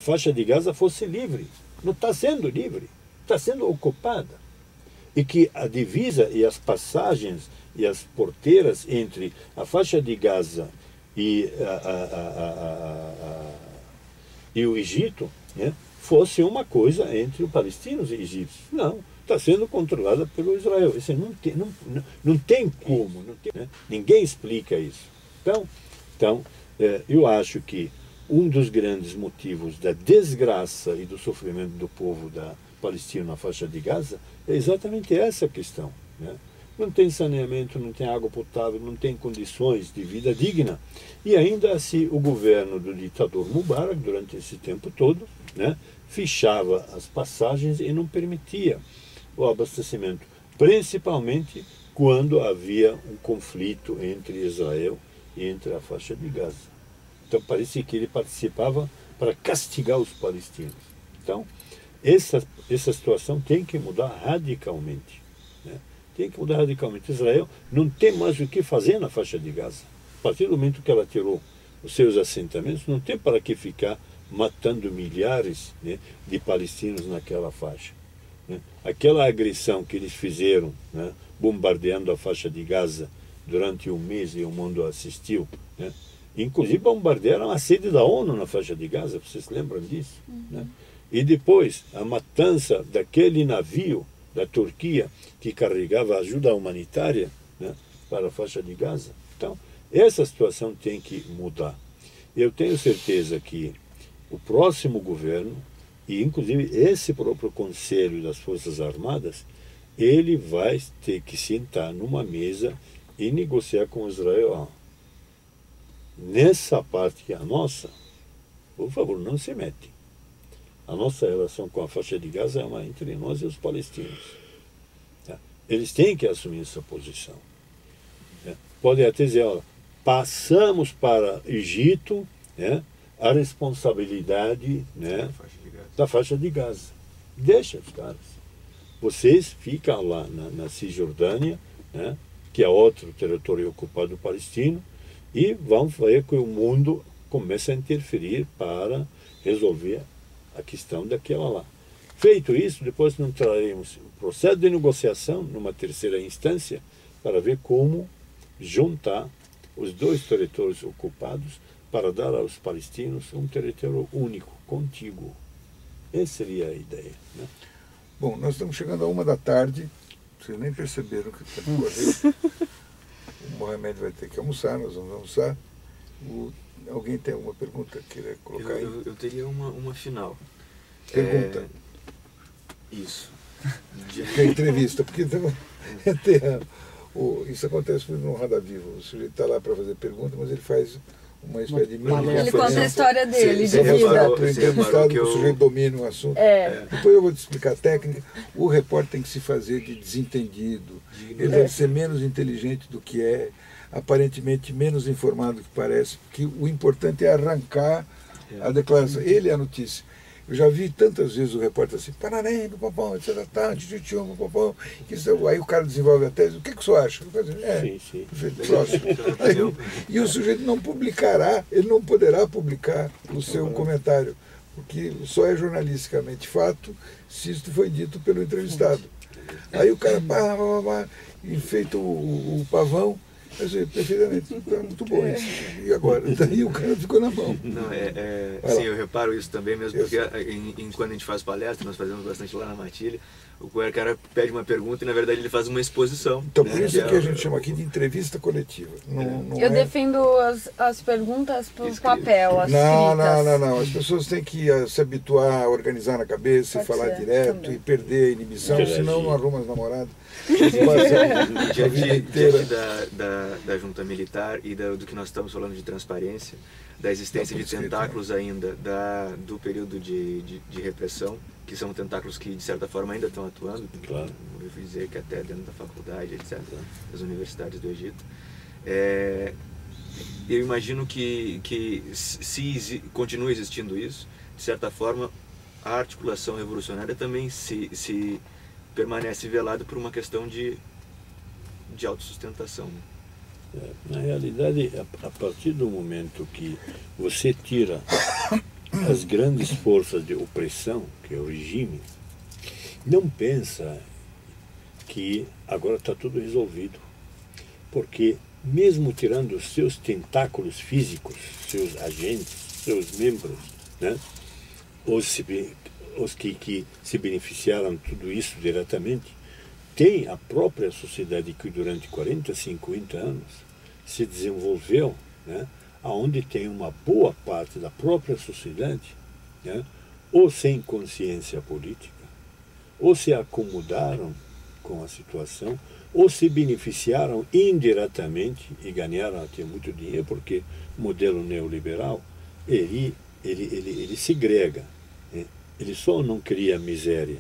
faixa de Gaza fosse livre. Não está sendo livre, está sendo ocupada. E que a divisa e as passagens e as porteiras entre a faixa de Gaza e, e o Egito, né, fosse uma coisa entre os palestinos e egípcios. Não, está sendo controlada pelo Israel. Isso não tem como, não tem, né? Ninguém explica isso. Então, eu acho que um dos grandes motivos da desgraça e do sofrimento do povo palestino na faixa de Gaza é exatamente essa questão, né? Não tem saneamento, não tem água potável, não tem condições de vida digna. E ainda assim o governo do ditador Mubarak, durante esse tempo todo, né, fechava as passagens e não permitia o abastecimento, principalmente quando havia um conflito entre Israel e entre a faixa de Gaza. Então parece que ele participava para castigar os palestinos. Então, essa situação tem que mudar radicalmente, né? Tem que mudar radicalmente. Israel não tem mais o que fazer na faixa de Gaza. A partir do momento que ela tirou os seus assentamentos, não tem para que ficar matando milhares, né, de palestinos naquela faixa, né? Aquela agressão que eles fizeram, né, bombardeando a faixa de Gaza durante um mês e o mundo assistiu, né? Inclusive bombardearam a sede da ONU na faixa de Gaza, vocês lembram disso? Né? E depois a matança daquele navio da Turquia que carregava ajuda humanitária, né, para a faixa de Gaza. Então, essa situação tem que mudar. Eu tenho certeza que o próximo governo, e inclusive esse próprio Conselho das Forças Armadas, ele vai ter que sentar numa mesa e negociar com Israel. Nessa parte que é a nossa, por favor, não se mete. A nossa relação com a faixa de Gaza é uma entre nós e os palestinos. Tá? Eles têm que assumir essa posição. Né? Podem até dizer, olha, passamos para o Egito, né, a responsabilidade, né, da faixa de Gaza. Deixa os caras. Vocês ficam lá na Cisjordânia, né, que é outro território ocupado palestino, e vão ver que o mundo começa a interferir para resolver a questão daquela lá. Feito isso, depois nós traremos o processo de negociação numa terceira instância para ver como juntar os dois territórios ocupados para dar aos palestinos um território único, contíguo. Essa seria a ideia, né? Bom, nós estamos chegando a 1h da tarde, vocês nem perceberam que o tempo correu. O Mohamed vai ter que almoçar, nós vamos almoçar. Alguém tem alguma pergunta que queira colocar aí? Eu teria uma final. Pergunta. Isso. Que é entrevista, porque isso acontece no Roda Viva. O sujeito está lá para fazer pergunta, mas ele faz uma espécie de mini. Ele conta a história dele, de vida. O entrevistado, que o sujeito domina o assunto. Depois eu vou te explicar a técnica. O repórter tem que se fazer de desentendido. Ele deve ser menos inteligente do que é, aparentemente menos informado do que parece, porque o importante é arrancar a declaração. Ele é a notícia. Eu já vi tantas vezes o repórter assim, Panarém, papão, etc. Papão. Aí o cara desenvolve a tese, o que o senhor acha? Sim. Próximo. E o sujeito não publicará, ele não poderá publicar o seu comentário, porque só é jornalisticamente fato se isto foi dito pelo entrevistado. Aí o cara, enfeita o pavão, perfeitamente, muito bom isso. E agora? Daí o cara ficou na mão. Não, sim, eu reparo isso também mesmo, porque quando a gente faz palestra, nós fazemos bastante lá na Matilha, o cara pede uma pergunta e na verdade ele faz uma exposição. Então por isso que a gente chama aqui de entrevista coletiva. Eu defendo as perguntas por papel, as Não. As pessoas têm que se habituar a organizar na cabeça e falar direto também. E perder a inibição, senão não arruma as namoradas. Diante da junta militar e do que nós estamos falando de transparência, da existência de tentáculos ainda do período de repressão, que são tentáculos que de certa forma ainda estão atuando, claro. Eu vou dizer que até dentro da faculdade, etc., das universidades do Egito. Eu imagino que se continua existindo isso, de certa forma, a articulação revolucionária também se permanece velada por uma questão de autossustentação. Na realidade, a partir do momento que você tira as grandes forças de opressão, que é o regime, não pensa que agora está tudo resolvido. Porque mesmo tirando os seus tentáculos físicos, seus agentes, seus membros, né, os que se beneficiaram de tudo isso diretamente, tem a própria sociedade que durante 40, 50 anos se desenvolveu, né, onde tem uma boa parte da própria sociedade, né, ou sem consciência política, ou se acomodaram com a situação, ou se beneficiaram indiretamente e ganharam até muito dinheiro, porque o modelo neoliberal, ele segrega, né? Ele só não cria miséria,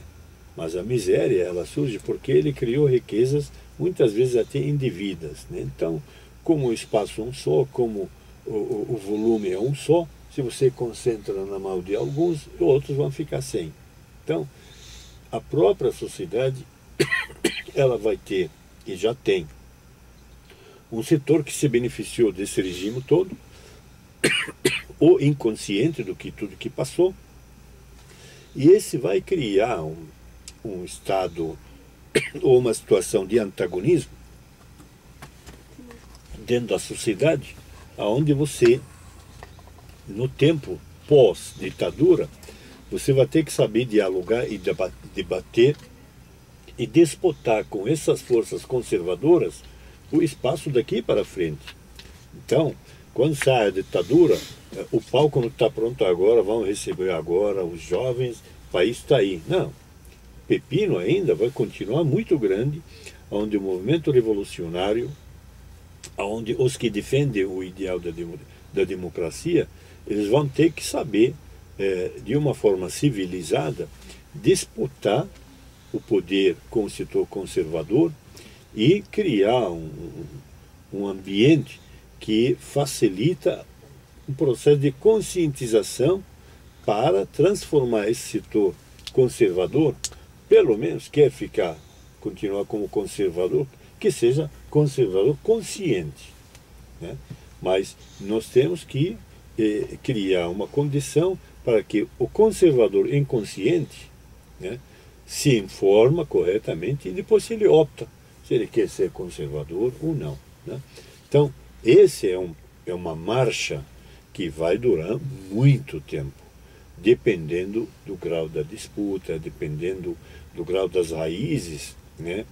mas a miséria ela surge porque ele criou riquezas muitas vezes até indevidas, né? Então, como o espaço é um só, como o volume é um só, se você concentra na mão de alguns, outros vão ficar sem. Então, a própria sociedade ela vai ter, e já tem, um setor que se beneficiou desse regime todo, ou inconsciente do que tudo que passou, e esse vai criar um estado ou uma situação de antagonismo dentro da sociedade, onde você, no tempo pós-ditadura, você vai ter que saber dialogar e debater e disputar com essas forças conservadoras o espaço daqui para frente. Então, quando sai a ditadura, o palco não está pronto agora, vão receber agora os jovens, o país está aí. Não. Pepino ainda vai continuar muito grande, onde o movimento revolucionário, onde os que defendem o ideal da democracia, eles vão ter que saber, de uma forma civilizada, disputar o poder com o setor conservador e criar um ambiente que facilita um processo de conscientização para transformar esse setor conservador, pelo menos quer continuar como conservador, que seja conservador consciente, né? Mas nós temos que criar uma condição para que o conservador inconsciente, né, se informa corretamente e depois ele opta se ele quer ser conservador ou não, né? Então, esse é uma marcha que vai durar muito tempo, dependendo do grau da disputa, dependendo do grau das raízes, né,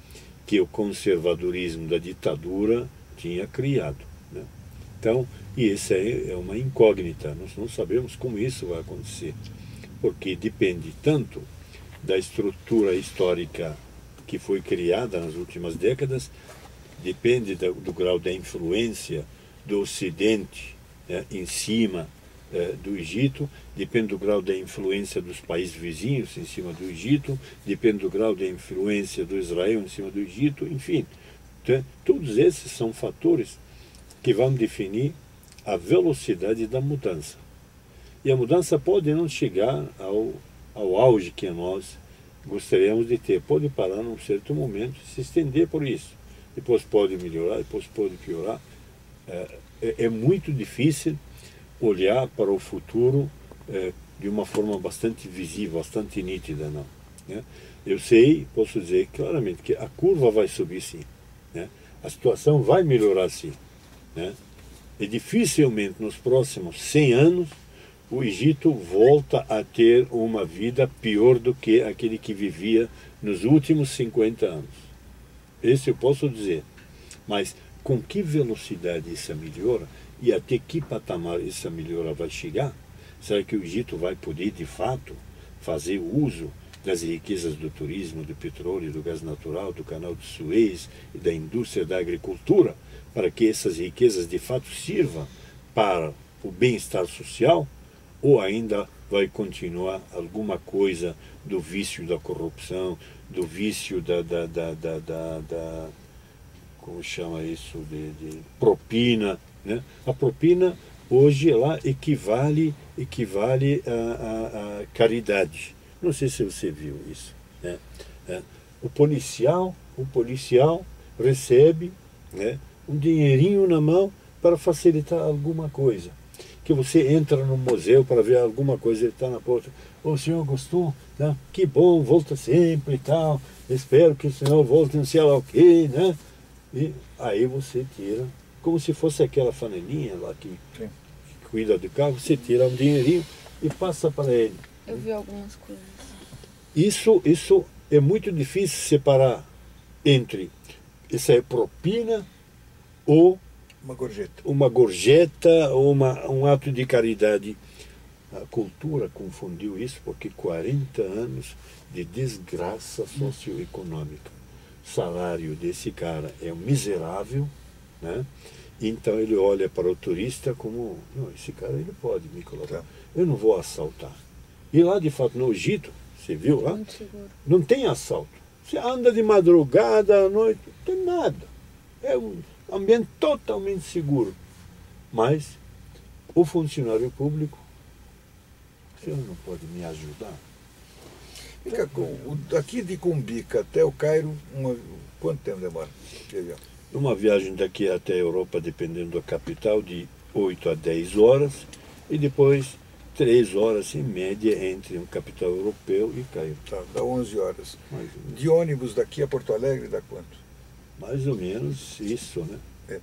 que o conservadorismo da ditadura tinha criado, né? Então, e essa é uma incógnita, nós não sabemos como isso vai acontecer, porque depende tanto da estrutura histórica que foi criada nas últimas décadas, depende do grau da influência do Ocidente, né, em cima do Egito, depende do grau da influência dos países vizinhos em cima do Egito, depende do grau da influência do Israel em cima do Egito, enfim. Então, todos esses são fatores que vão definir a velocidade da mudança. E a mudança pode não chegar ao auge que nós gostaríamos de ter. Pode parar num certo momento e se estender por isso. Depois pode melhorar, depois pode piorar. É muito difícil olhar para o futuro de uma forma bastante visível, bastante nítida, não, né? Eu sei, posso dizer claramente que a curva vai subir sim, né? A situação vai melhorar sim, né? E dificilmente nos próximos 100 anos o Egito volta a ter uma vida pior do que aquele que vivia nos últimos 50 anos. Esse eu posso dizer. Mas com que velocidade essa melhora e até que patamar essa melhora vai chegar? Será que o Egito vai poder, de fato, fazer uso das riquezas do turismo, do petróleo, do gás natural, do canal de Suez e da indústria da agricultura, para que essas riquezas, de fato, sirvam para o bem-estar social? Ou ainda vai continuar alguma coisa do vício da corrupção, do vício como chama isso, de propina, né? A propina hoje ela equivale a caridade. Não sei se você viu isso, né? O policial recebe, né, um dinheirinho na mão para facilitar alguma coisa. que você entra no museu para ver alguma coisa e está na porta. O senhor gostou? Né? Que bom, volta sempre e tal. Espero que o senhor volte não sei lá o quê, né? E aí você tira, como se fosse aquela flanelinha lá que cuida do carro, você tira um dinheirinho e passa para ele. Eu vi algumas coisas. Isso é muito difícil separar entre isso é propina ou uma gorjeta ou um ato de caridade. A cultura confundiu isso porque 40 anos de desgraça socioeconômica. O salário desse cara é um miserável, né? Então ele olha para o turista como, não, esse cara ele pode me colocar, eu não vou assaltar. E lá de fato no Egito, você viu lá, não tem assalto. Você anda de madrugada à noite, não tem nada. É um ambiente totalmente seguro. Mas o funcionário público, o senhor não pode me ajudar? Aqui de Cumbica até o Cairo, quanto tempo demora? Uma viagem daqui até a Europa, dependendo da capital, de 8 a 10 horas, e depois 3 horas em média entre um capital europeu e Cairo. Tá, dá 11 horas. De ônibus daqui a Porto Alegre dá quanto? Mais ou menos isso, né? É.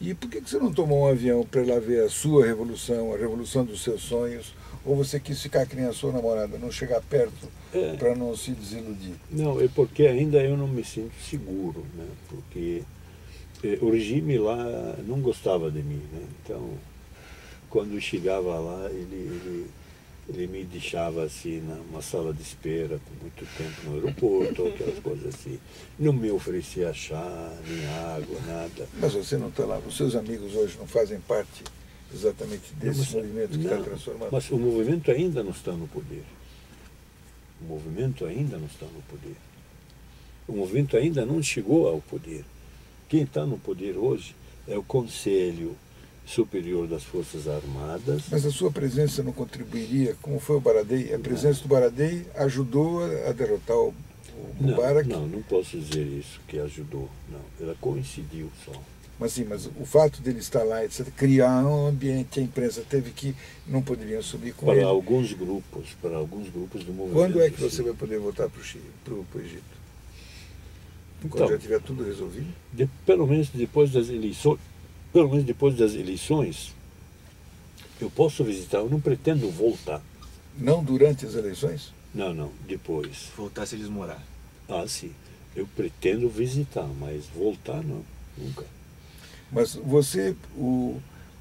E por que você não tomou um avião para ir lá ver a sua revolução, a revolução dos seus sonhos? Ou você quis ficar que nem a sua namorada, não chegar perto para não se desiludir? Não, é porque ainda eu não me sinto seguro, né? Porque o regime lá não gostava de mim, né? Então, quando eu chegava lá, ele me deixava assim numa sala de espera por muito tempo no aeroporto, aquelas coisas assim. Não me oferecia chá, nem água, nada. Mas você não está lá, os seus amigos hoje não fazem parte exatamente desse movimento que está transformando? Mas o movimento ainda não está no poder. O movimento ainda não está no poder. O movimento ainda não chegou ao poder. Quem está no poder hoje é o Conselho Superior das Forças Armadas. Mas a sua presença não contribuiria, como foi o Baradei? A presença do Baradei ajudou a derrotar o Mubarak? Não posso dizer isso, que ajudou. Não, ela coincidiu só. Mas sim, mas o fato dele estar lá, etc., criar um ambiente, a imprensa teve que, não poderiam assumir com ele. Para alguns grupos do movimento. Quando é que você vai poder voltar para o Egito? Quando já tiver tudo resolvido? Pelo menos depois das eleições, eu posso visitar, eu não pretendo voltar. Não durante as eleições? Não, depois. Voltar se desmorar. Ah, sim. Eu pretendo visitar, mas voltar não, nunca. Mas você,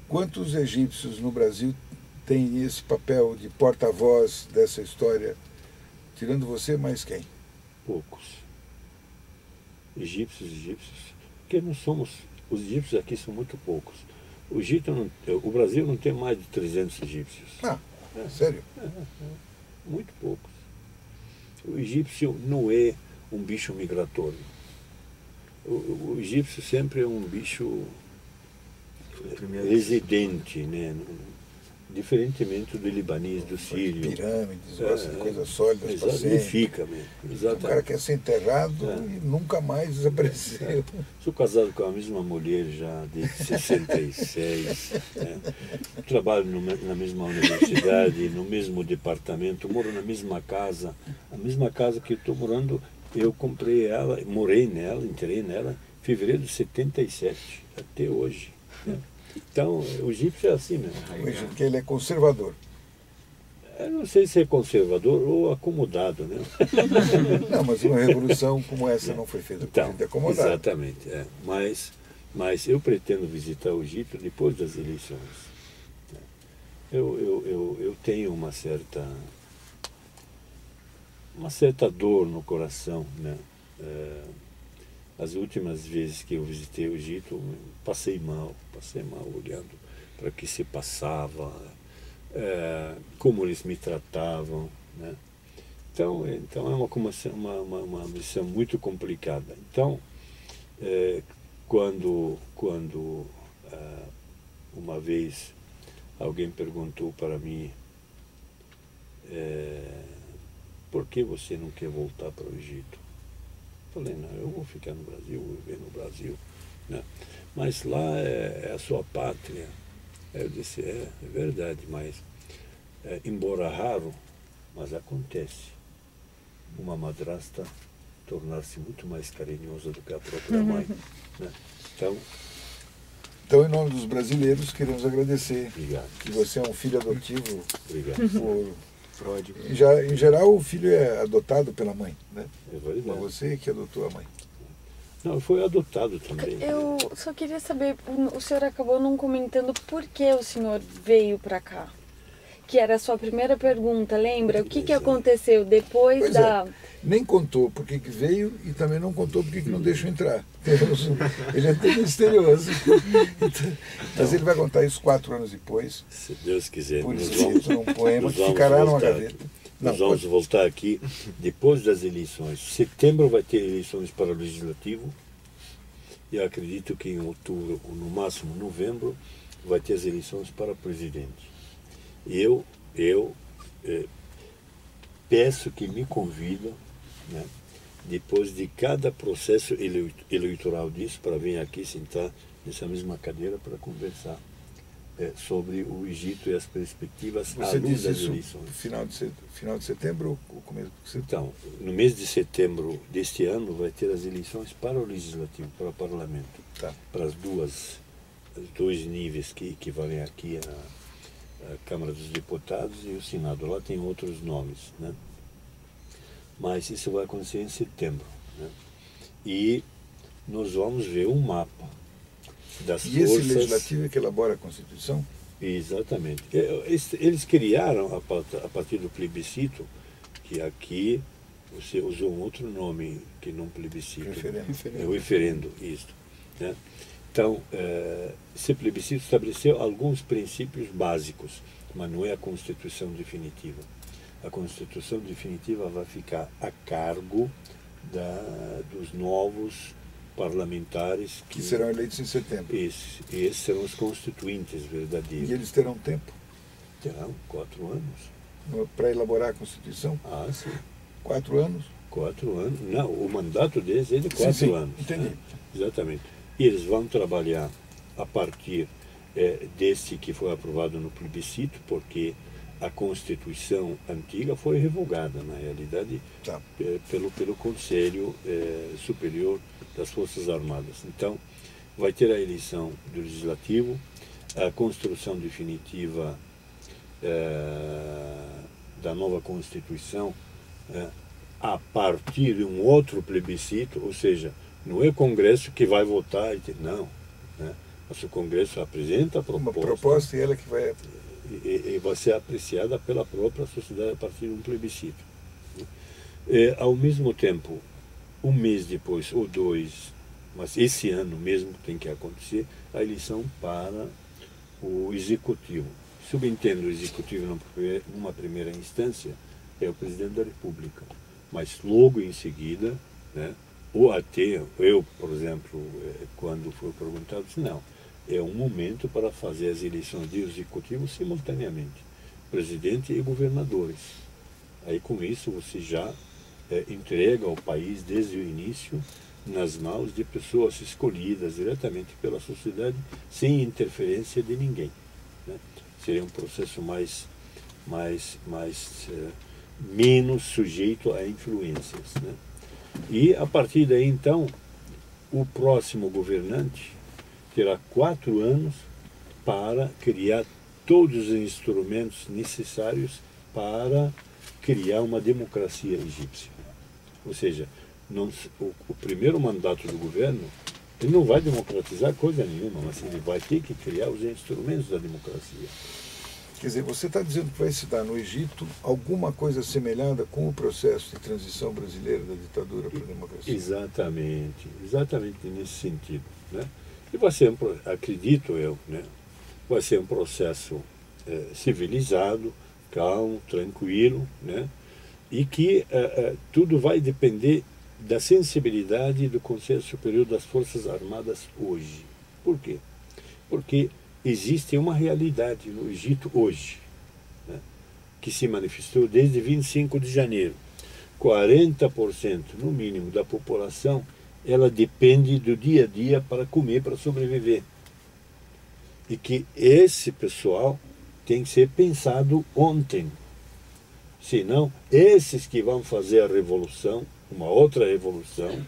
quantos egípcios no Brasil têm esse papel de porta-voz dessa história? Tirando você, mais quem? Poucos. Egípcios. Porque não somos... Os egípcios aqui são muito poucos. O Brasil não tem mais de 300 egípcios. Sério? Muito poucos. O egípcio não é um bicho migratório. O egípcio sempre é um bicho residente, né? Diferentemente do libanês, do sírio. Pirâmides, coisas sólidas para sempre. Ele fica mesmo. Exatamente. O cara quer ser enterrado e nunca mais desapareceu. Sou casado com a mesma mulher já desde 66. Né? Trabalho na mesma universidade, no mesmo departamento, moro na mesma casa. A mesma casa que estou morando, eu comprei ela, morei nela, entrei nela em fevereiro de 77, até hoje. Né? Então, o egípcio é assim mesmo. O egípcio, que ele é conservador. Eu não sei se é conservador ou acomodado, né? Não, mas uma revolução como essa não foi feita por gente acomodada. Exatamente. Mas eu pretendo visitar o Egito depois das eleições. Eu tenho uma certa dor no coração, né? As últimas vezes que eu visitei o Egito, passei mal olhando para o que se passava, como eles me tratavam, né? Então é uma missão muito complicada. Então, quando uma vez alguém perguntou para mim por que você não quer voltar para o Egito? Falei, não, eu vou ficar no Brasil, vou viver no Brasil, né? Mas lá é a sua pátria. Eu disse, é verdade, mas embora raro, mas acontece. Uma madrasta tornar-se muito mais carinhosa do que a própria mãe. Né? Então, em nome dos brasileiros, queremos agradecer. Obrigado. Que você é um filho adotivo. Obrigado. Pródigo. Em geral, o filho é adotado pela mãe, né? É verdade. Mas você que adotou a mãe. Não, foi adotado também. Eu só queria saber, o senhor acabou não comentando por que o senhor veio para cá. Que era a sua primeira pergunta, lembra? O que aconteceu depois da... Nem contou por que veio e também não contou por que não deixou entrar. Ele é até misterioso. Mas ele vai contar isso 4 anos depois. Se Deus quiser. Por escrito num poema que ficará numa gaveta. Nós vamos voltar aqui depois das eleições. Setembro vai ter eleições para o Legislativo. E acredito que em outubro, ou no máximo novembro, vai ter as eleições para presidente. Eu peço que me convidam, né, depois de cada processo eleitoral disso, para vir aqui sentar nessa mesma cadeira para conversar sobre o Egito e as perspectivas à luz das eleições. Final de setembro ou começo de setembro? Então, no mês de setembro deste ano vai ter as eleições para o Legislativo, para o Parlamento, para os dois níveis que equivalem aqui a Câmara dos Deputados e o Senado. Lá tem outros nomes, né? Mas isso vai acontecer em setembro, né? E nós vamos ver um mapa das forças... E esse legislativo é que elabora a Constituição? Exatamente. Eles criaram, a partir do plebiscito, que aqui você usou um outro nome que não plebiscito. É o referendo, isso. Né? Então, esse plebiscito estabeleceu alguns princípios básicos, mas não é a Constituição definitiva. A Constituição definitiva vai ficar a cargo dos novos parlamentares que serão eleitos em setembro. Esses serão os constituintes verdadeiros. E eles terão tempo? Terão 4 anos. Para elaborar a Constituição? Ah, sim. 4 anos? 4 anos. Não, o mandato deles é de 4 anos. Entendi. Né? Exatamente. E eles vão trabalhar a partir desse que foi aprovado no plebiscito, porque a Constituição antiga foi revogada, na realidade, pelo Conselho Superior das Forças Armadas. Então, vai ter a eleição do Legislativo, a construção definitiva da nova Constituição a partir de um outro plebiscito, ou seja, não é o Congresso que vai votar, não. Né? Mas o Congresso apresenta a proposta. Uma proposta e ela que vai... E vai ser apreciada pela própria sociedade a partir de um plebiscito. Ao mesmo tempo, um mês depois, ou 2, mas esse ano mesmo tem que acontecer, a eleição para o Executivo. Subentendo o Executivo numa primeira instância, é o Presidente da República. Mas logo em seguida, né, ou até, eu, por exemplo, quando foi perguntado, disse, não, é um momento para fazer as eleições de executivo simultaneamente, presidente e governadores. Aí com isso você já entrega o país desde o início nas mãos de pessoas escolhidas diretamente pela sociedade, sem interferência de ninguém. Né? Seria um processo menos sujeito a influências. Né? E a partir daí então, o próximo governante terá 4 anos para criar todos os instrumentos necessários para criar uma democracia egípcia. Ou seja, o primeiro mandato do governo, ele não vai democratizar coisa nenhuma, mas ele vai ter que criar os instrumentos da democracia. Quer dizer, você está dizendo que vai se dar no Egito alguma coisa semelhante com o processo de transição brasileira da ditadura para a democracia? Exatamente nesse sentido. Né? E vai ser, acredito eu, né? Vai ser um processo civilizado, calmo, tranquilo, né? E que tudo vai depender da sensibilidade do Conselho Superior das Forças Armadas hoje. Por quê? Porque existe uma realidade no Egito hoje, né? Que se manifestou desde 25 de janeiro. 40% no mínimo da população ela depende do dia a dia para comer, para sobreviver. e que esse pessoal tem que ser pensado ontem. Senão, esses que vão fazer a revolução, uma outra revolução,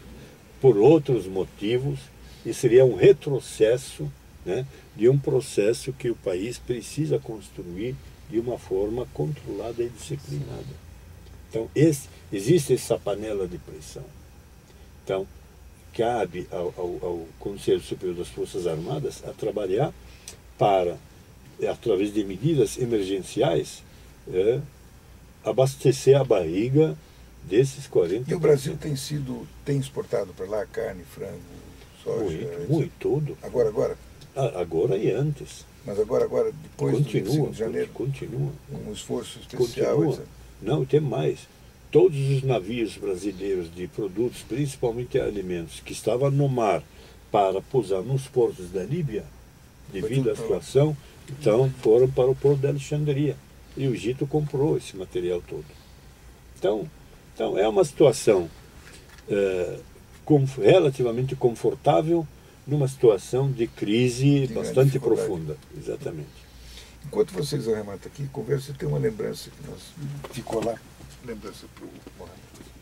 por outros motivos, e seria um retrocesso, né, de um processo que o país precisa construir de uma forma controlada e disciplinada. Então, existe essa panela de pressão. Então, cabe ao Conselho Superior das Forças Armadas a trabalhar para, através de medidas emergenciais, abastecer a barriga desses 40%. E o Brasil tem exportado para lá carne, frango, soja? Muito, tudo. Agora? Agora e antes. Mas agora depois do 25 de janeiro? Continua. Um esforço especial? Continua. Não, tem mais. Todos os navios brasileiros de produtos, principalmente alimentos, que estavam no mar para pousar nos portos da Líbia, devido à situação, então foram para o porto de Alexandria. E o Egito comprou esse material todo. Então é uma situação relativamente confortável numa situação de crise bastante profunda. Exatamente. Enquanto vocês arrematam aqui, conversa, tem uma lembrança que nós ficou lá. Lembrança para o Mohamed.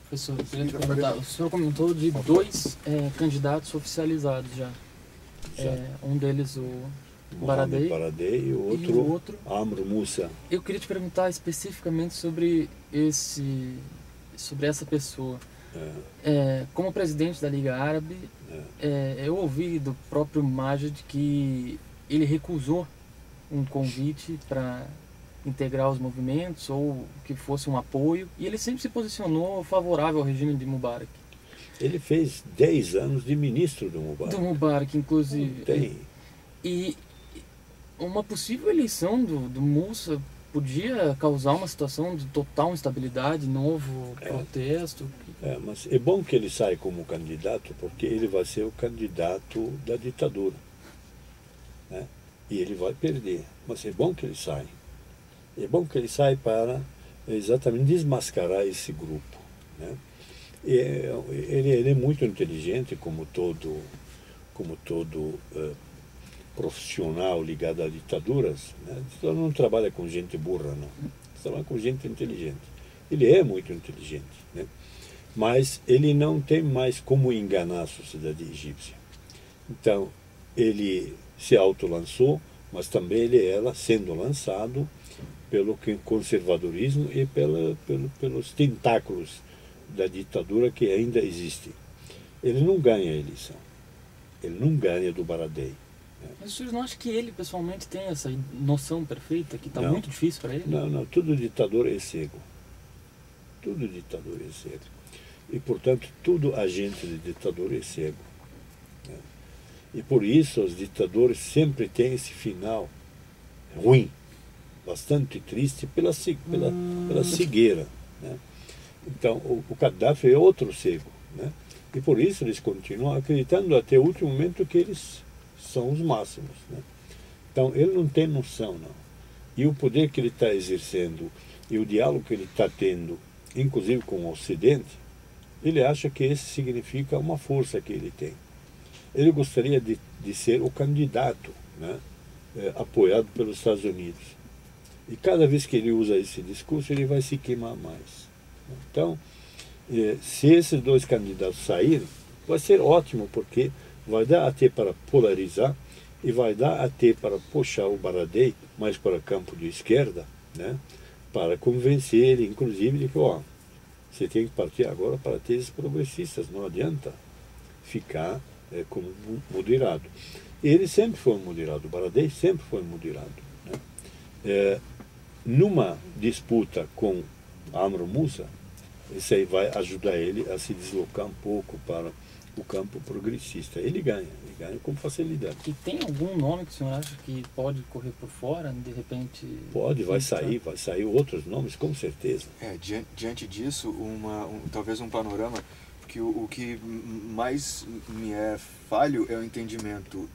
Professor, eu queria te perguntar, o senhor comentou de 2 candidatos oficializados já. Um deles o Baradei e o outro Amr Moussa. Eu queria te perguntar especificamente sobre essa pessoa. Como presidente da Liga Árabe, eu ouvi do próprio Majid que ele recusou um convite para integrar os movimentos ou que fosse um apoio, e ele sempre se posicionou favorável ao regime de Mubarak. Ele fez 10 anos de ministro do Mubarak. Do Mubarak, inclusive. Tem. E uma possível eleição do Moussa podia causar uma situação de total instabilidade, novo protesto. Mas é bom que ele saia como candidato, porque ele vai ser o candidato da ditadura, né? E ele vai perder. Mas é bom que ele saia. É bom que ele saia para exatamente desmascarar esse grupo, né? Ele é muito inteligente, como todo profissional ligado a ditaduras, né? Ele não trabalha com gente burra, não. Ele trabalha com gente inteligente. Ele é muito inteligente, né? Mas ele não tem mais como enganar a sociedade egípcia. Então, ele se autolançou, mas também ele era sendo lançado pelo conservadorismo e pelos tentáculos da ditadura que ainda existem. Ele não ganha a eleição. Ele não ganha do Baradei. Mas o senhor não acha que ele, pessoalmente, tem essa noção perfeita, que está muito difícil para ele? Não. Todo ditador é cego. Todo ditador é cego. E, portanto, todo agente de ditador é cego, né? E por isso os ditadores sempre têm esse final ruim, bastante triste pela cegueira, né? Então, o Gaddafi é outro cego, né? E por isso eles continuam acreditando até o último momento que eles são os máximos, né? Então, ele não tem noção, não. E o poder que ele está exercendo e o diálogo que ele está tendo, inclusive com o Ocidente, ele acha que esse significa uma força que ele tem. Ele gostaria de ser o candidato, né, apoiado pelos Estados Unidos. E cada vez que ele usa esse discurso, ele vai se queimar mais. Então, se esses 2 candidatos saírem, vai ser ótimo, porque vai dar até para polarizar e vai dar até para puxar o Baradei mais para o campo de esquerda, né, para convencer ele, inclusive, de que você tem que partir agora para teses progressistas, não adianta ficar como moderado. Ele sempre foi moderado, o Baradei sempre foi moderado, né? Numa disputa com Amr Moussa, isso aí vai ajudar ele a se deslocar um pouco para o campo progressista. Ele ganha com facilidade. E tem algum nome que o senhor acha que pode correr por fora, de repente? Pode, vai sair outros nomes, com certeza. Diante disso, talvez um panorama, porque o que mais me é falho é o entendimento,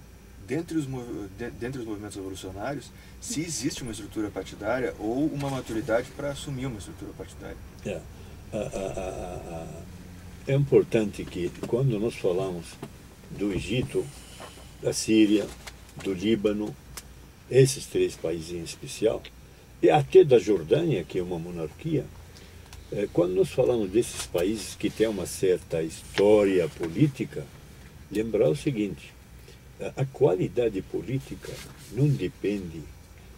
dentre os movimentos revolucionários, se existe uma estrutura partidária ou uma maturidade para assumir uma estrutura partidária. É importante que, quando nós falamos do Egito, da Síria, do Líbano, esses 3 países em especial, e até da Jordânia, que é uma monarquia, quando nós falamos desses países que têm uma certa história política, lembrar o seguinte: a qualidade política não depende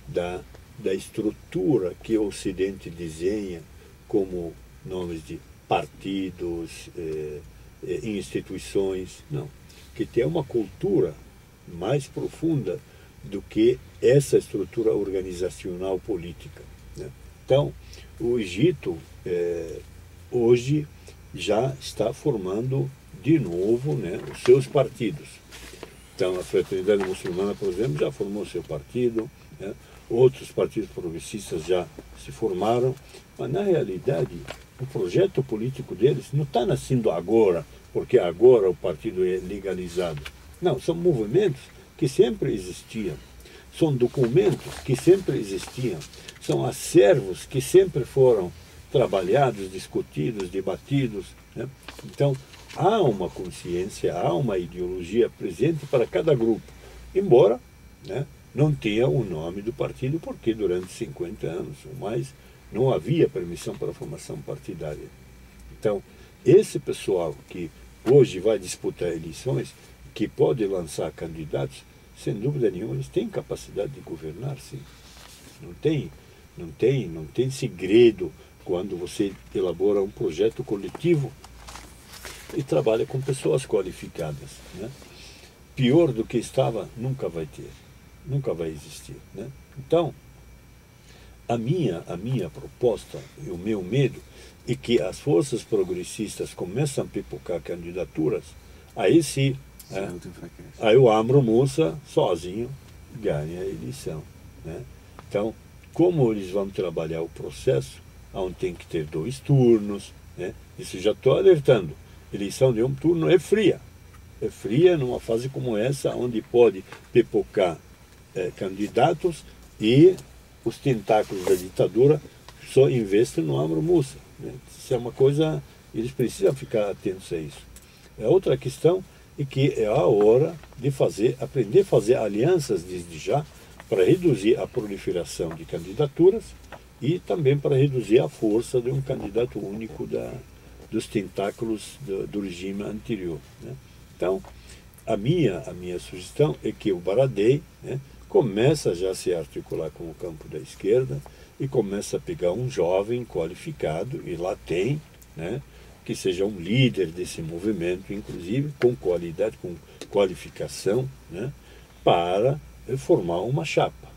da estrutura que o Ocidente desenha como nomes de partidos, instituições. Não. Que tem uma cultura mais profunda do que essa estrutura organizacional política, né? Então, o Egito hoje já está formando de novo, né, os seus partidos. Então, a Fraternidade Muçulmana, por exemplo, já formou seu partido, né? Outros partidos progressistas já se formaram, mas na realidade o projeto político deles não está nascendo agora, porque agora o partido é legalizado. Não, são movimentos que sempre existiam, são documentos que sempre existiam, são acervos que sempre foram trabalhados, discutidos, debatidos, né? Então, há uma consciência, há uma ideologia presente para cada grupo, embora, né, não tenha o nome do partido, porque durante 50 anos ou mais não havia permissão para a formação partidária. Então, esse pessoal que hoje vai disputar eleições, que pode lançar candidatos, sem dúvida nenhuma, eles têm capacidade de governar, sim. Não tem segredo quando você elabora um projeto coletivo e trabalha com pessoas qualificadas, né? Pior do que estava, nunca vai ter, nunca vai existir, né? Então, a minha proposta e o meu medo é que as forças progressistas começam a pipocar candidaturas, aí sim, aí o Amro Moussa sozinho ganha a eleição, né? Então, como eles vão trabalhar o processo, onde tem que ter 2 turnos, né? Isso já estou alertando. Eleição de um turno é fria numa fase como essa, onde pode pipocar candidatos e os tentáculos da ditadura só investem no Amro Moussa, né? Isso é uma coisa, eles precisam ficar atentos a isso. A outra questão é que é a hora de aprender a fazer alianças desde já, para reduzir a proliferação de candidaturas e também para reduzir a força de um candidato único dos tentáculos do regime anterior, né? Então, a minha sugestão é que o Baradei, né, começa já a se articular com o campo da esquerda e começa a pegar um jovem qualificado, e lá tem, né, que seja um líder desse movimento, inclusive com qualidade, com qualificação, né, para formar uma chapa.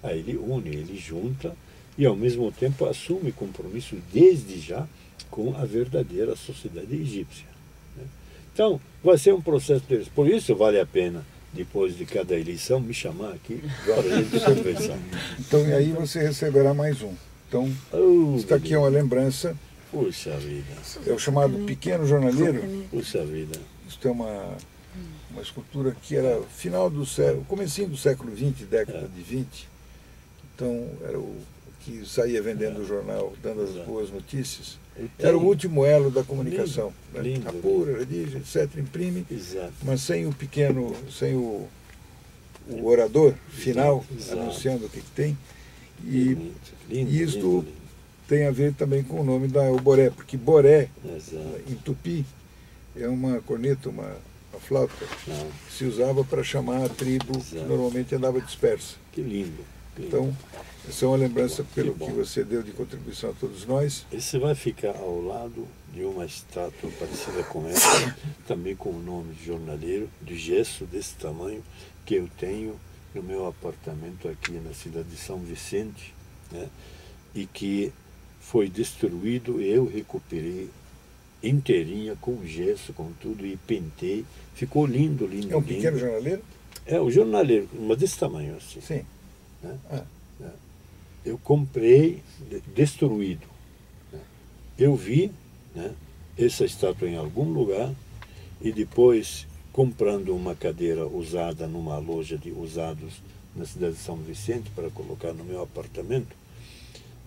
Aí ele une, ele junta e ao mesmo tempo assume compromisso desde já com a verdadeira sociedade egípcia, né? Então, vai ser um processo deles. Por isso vale a pena, depois de cada eleição, me chamar aqui para a gente conversar. Então, e aí você receberá mais um. Então, isso aqui é uma lembrança. Puxa vida. É o chamado Pequeno Jornaleiro. Puxa vida. Isso é uma escultura que era final do século, comecinho do século XX, década de 20. Então, era o que saía vendendo o jornal, dando as boas notícias. Era o último elo da comunicação. Lindo, né? Apura, redige, etc., imprime, exato, mas sem o orador final, exato, anunciando o que tem. E lindo, isto lindo. tem a ver também com o nome da Alboré, porque boré, Exato. em tupi, é uma corneta, uma flauta, que se usava para chamar a tribo que normalmente andava dispersa. Que lindo. Então, essa é uma lembrança pelo que você deu de contribuição a todos nós. Esse vai ficar ao lado de uma estátua parecida com essa, também com o nome de jornaleiro, de gesso desse tamanho, que eu tenho no meu apartamento aqui na cidade de São Vicente, né? E que foi destruído, eu recuperei inteirinha, com gesso, com tudo, e pentei. Ficou lindo, lindo, É um lindo. pequeno jornaleiro? É, o jornaleiro, mas desse tamanho assim. Sim. Né? Eu comprei destruído, né? Eu vi, né, essa estátua em algum lugar e depois, comprando uma cadeira usada numa loja de usados na cidade de São Vicente para colocar no meu apartamento,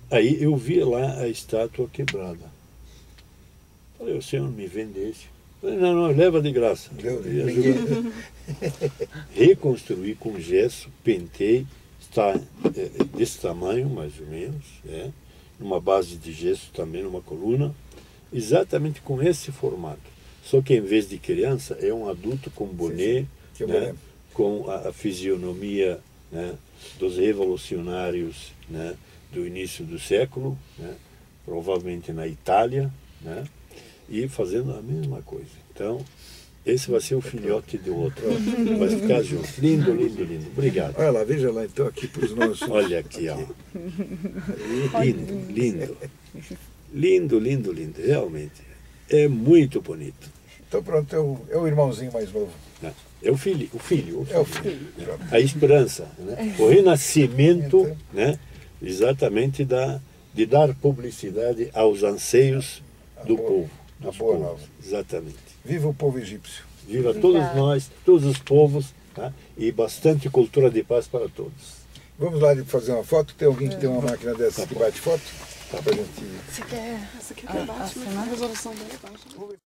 aí eu vi lá a estátua quebrada. Falei, o senhor me vendesse? Falei, não, leva de graça. Reconstruí com gesso, pentei, está desse tamanho, mais ou menos, numa base de gesso também, numa coluna, exatamente com esse formato. Só que em vez de criança, é um adulto com boné, né, com a fisionomia, né, dos revolucionários, né, do início do século, né, provavelmente na Itália, né, e fazendo a mesma coisa. Então, esse vai ser o filhote do outro. Vai ficar junto. Lindo, lindo, lindo. Obrigado. Olha lá, veja lá então aqui para os nossos. Olha aqui, ó. Lindo, lindo. Lindo, lindo, lindo. Realmente. É muito bonito. Então pronto, é o irmãozinho mais novo. É o filho. É o filho. A esperança, né? O renascimento, né? Exatamente de dar publicidade aos anseios do povo. A boa nova. Exatamente. Viva o povo egípcio. Viva todos nós, todos os povos, tá? E bastante cultura de paz para todos. Vamos lá fazer uma foto? Tem alguém que tem uma máquina dessas que bate foto? Tá pra gente... Você quer bate, mas a resolução dela é baixa.